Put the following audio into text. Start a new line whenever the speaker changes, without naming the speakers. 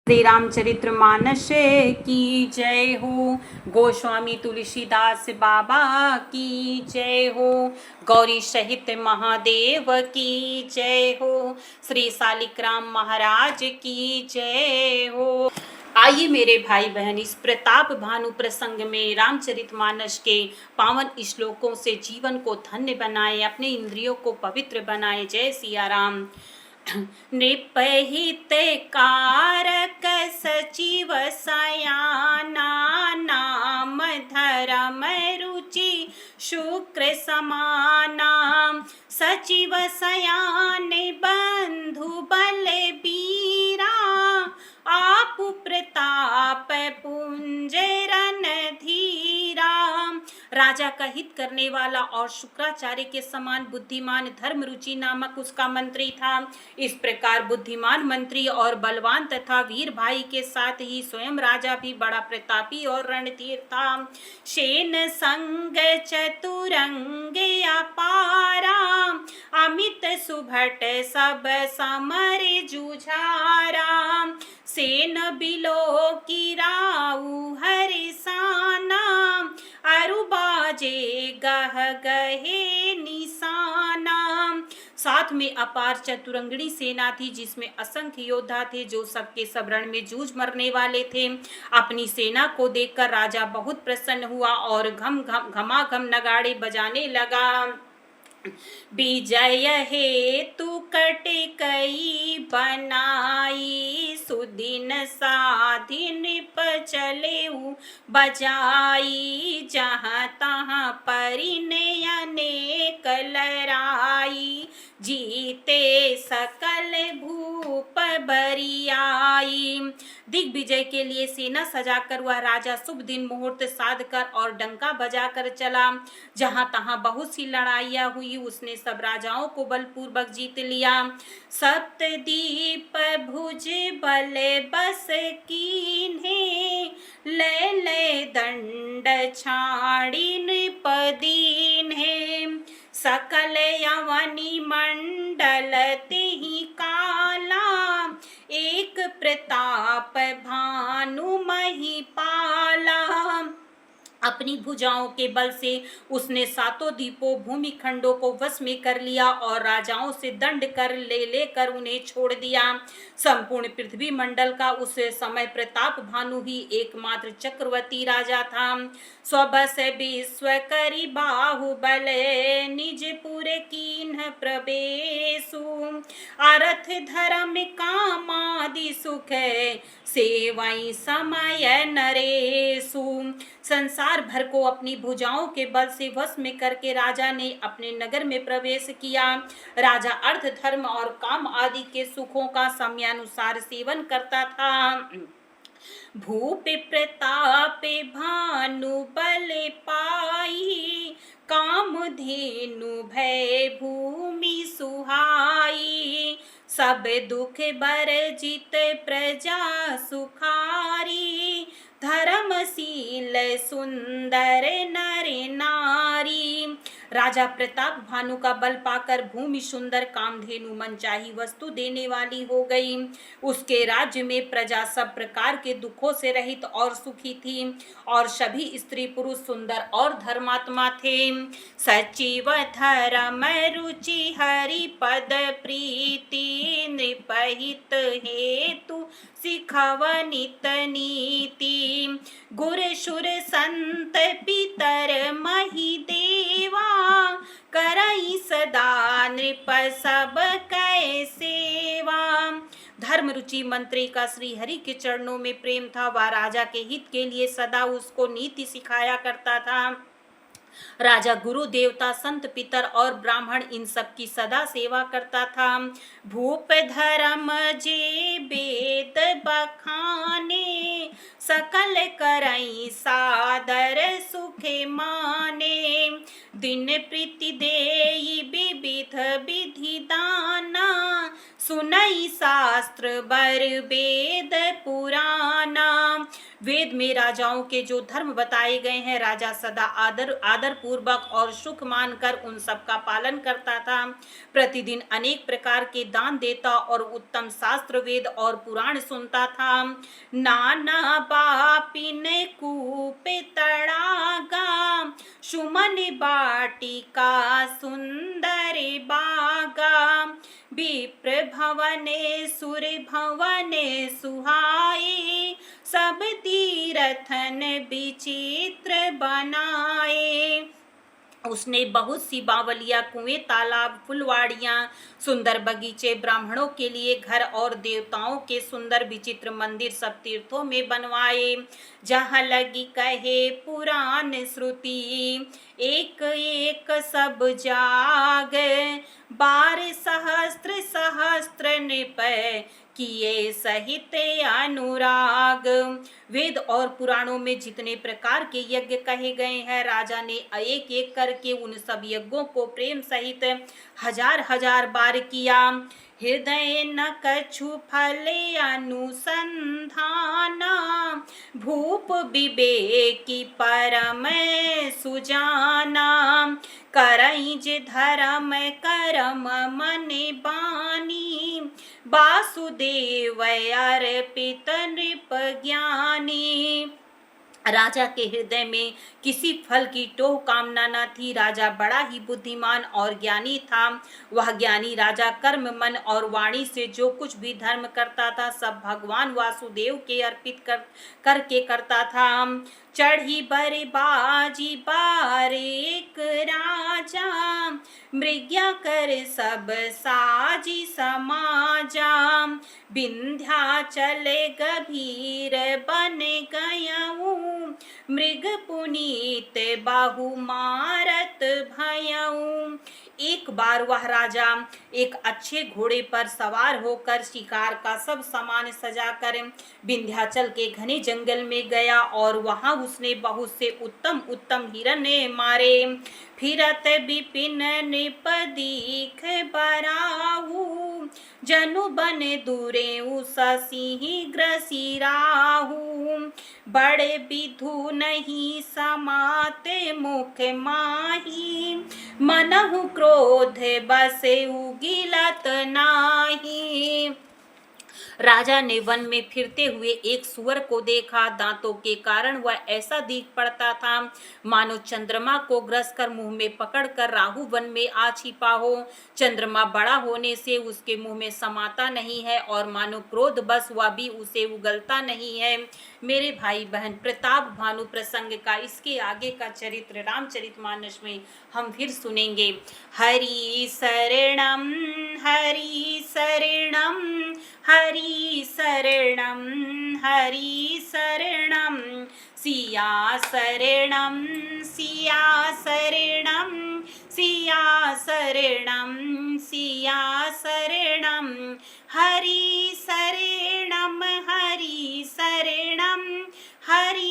श्री रामचरित्र मानस की जय हो। गोस्वामी तुलसीदास बाबा की जय हो। गौरी सहित महादेव की जय हो। श्री शालिग्राम महाराज की जय हो। आइए मेरे भाई बहन, इस प्रताप भानु प्रसंग में रामचरितमानस के पावन श्लोकों से जीवन को धन्य बनाए, अपने इंद्रियों को पवित्र बनाए। जय सिया राम। नृपहित कारक सचिव सयाना, नाम धर्म रुचि शुक्र समाना। सचिव सयान बंधु बलबीरा, आप प्रताप पुंज रणधीरा। राजा का हित करने वाला और शुक्राचार्य के समान बुद्धिमान धर्म रुचि नामक उसका मंत्री था। इस प्रकार बुद्धिमान मंत्री और बलवान तथा वीर भाई के साथ ही स्वयं राजा भी बड़ा प्रतापी और रणधीर था। शेन संग चतुरंग अपारा, अमित सुभट सब समर जुझारा। सेन बिलो की राउ हरिसाना, अरुबाजे गह गहे निशाना। साथ में अपार चतुरंगणी सेना थी, जिसमें असंख्य योद्धा थे जो सबके सब रण में जूझ मरने वाले थे। अपनी सेना को देखकर राजा बहुत प्रसन्न हुआ और घमाघम नगाड़े बजाने लगा। विजय हेतु कटकई बनाई, सुदिन साधिन पचलेऊ बजाई। जहाँ तहाँ परिनयने कलराई, जीते सकल भूप बरियाई। दिग्विजय के लिए सेना सजाकर वह राजा शुभ दिन मुहूर्त साध कर और डंका बजाकर चला। जहां तहां बहुत सी लड़ाइयां हुई, उसने सब राजाओं को बलपूर्वक जीत लिया। सप्तदीप भुज बल बस कीन्हे, ले ले दंड छाड़ी नृपदीन है। सकल यवनी मंडल तिहि काला, एक प्रताप भानु महिपाला। अपनी भुजाओं के बल से उसने सातों द्वीपों भूमि खंडों को वश में कर लिया और राजाओं से दंड कर लेकर उन्हें छोड़ दिया। संपूर्ण पृथ्वी मंडल का उस समय प्रताप भानु ही एकमात्र चक्रवर्ती राजा था। स्वबस विश्व करी बाहुबल, निजपुर कीन्ह प्रवेशु। अर्थ धर्म कामादि सुख, सेवई समय नरेशु। संसार भर को अपनी भुजाओं के बल से वश में करके राजा ने अपने नगर में प्रवेश किया। राजा अर्थ धर्म और काम आदि के सुखों का समयानुसार सेवन करता था। भूप प्रताप भानु बल पाई, कामधेनु भय भूमि सुहाई। सब दुख बरजित प्रजा सुखारी, धर्मशील सुंदर नर नारी। राजा प्रताप भानु का बल पाकर भूमि सुंदर, कामधेनु मनचाही वस्तु देने वाली हो गई। उसके राज्य में प्रजा सब प्रकार के दुखों से रहित और सुखी थी और सभी स्त्री पुरुष सुंदर और धर्मात्मा थे। सचिव धर्म रुचि हरि पद प्रीति, नृपहित हेतु सिखवनित नीति। गुर शुर संत पितर मही देवा, करई सदा नृप सब कै सेवा। धर्म रुचि मंत्री का श्री हरि के चरणों में प्रेम था। वह राजा के हित के लिए सदा उसको नीति सिखाया करता था। राजा गुरु देवता संत पितर और ब्राह्मण इन सब की सदा सेवा करता था। भूप धर्म जे वेद बखाने, सकल करई सादर सुखे माने। दिन प्रीति देई विविध विधि दाना, सुनई शास्त्र बर वेद पुराना। वेद में राजाओं के जो धर्म बताए गए हैं, राजा सदा आदर पूर्वक और सुख मानकर उन सब का पालन करता था। प्रतिदिन अनेक प्रकार के दान देता और उत्तम शास्त्र, वेद और पुराण सुनता था। नाना बापिन कूपे तड़ागा, सुमन बाटिका सुंदर बागा, विप्र भवने सुर भवने सुहाए, सब तीरथन विचित्र बनाए। उसने बहुत सी बावलियां, कुएं, तालाब, फुलवाड़ियां, सुंदर बगीचे, ब्राह्मणों के लिए घर और देवताओं के सुंदर विचित्र मंदिर सब तीर्थों में बनवाए। जहाँ लगी कहे पुराण श्रुति, एक एक सब जाग, 12 सहस्त्र सहस्त्र नृप किए सहित अनुराग। वेद और पुराणों में जितने प्रकार के यज्ञ कहे गए हैं, राजा ने एक एक करके उन सब यज्ञों को प्रेम सहित हजार हजार बार किया। हृदय न कछु फल अनुसंधाना, भूप विवेकी परम सुजाना, करई जे धर्म करम मन बानी, वासुदेव अर्पित नृप ज्ञानी। राजा के हृदय में किसी फल की टोह कामना न थी। राजा बड़ा ही बुद्धिमान और ज्ञानी था। वह ज्ञानी राजा कर्म, मन और वाणी से जो कुछ भी धर्म करता था, सब भगवान वासुदेव के अर्पित करके करता था। चढ़ी बर बाजी बारेक राजा, मृग्या कर सब साजी समाजा, विंध्याचल गभीर बन गयऊ, मृग पुनीत बाहु मारत भयऊ। एक बार वह राजा एक अच्छे घोड़े पर सवार होकर शिकार का सब सामान सजाकर विंध्याचल के घने जंगल में गया और वहां उसने बहुत से उत्तम उत्तम हिरण मारे। फिरत विपिन नृप दीख बराहु, जनु बन दूरे सिंह ग्रसिराहु, बड़े विधु नहीं समाते मुख माही, मनहु क्रोध बसे उगिलत नाही। राजा ने वन में फिरते हुए एक सुअर को देखा। दांतों के कारण वह ऐसा दिख पड़ता था मानो चंद्रमा को ग्रस कर मुंह में पकड़कर राहु वन में आ छिपा हो। चंद्रमा बड़ा होने से उसके मुंह में समाता नहीं है और मानो क्रोध बस वह भी उसे उगलता नहीं है। मेरे भाई बहन, प्रताप भानु प्रसंग का इसके आगे का चरित्र रामचरितमानस में हम फिर सुनेंगे। हरि शरणम हरि शरणम हरि शरणम हरि शरणम, सिया शरणम सिया शरणम सिया शरणम सिया शरणम, हरि शरणम हरि शरणम हरि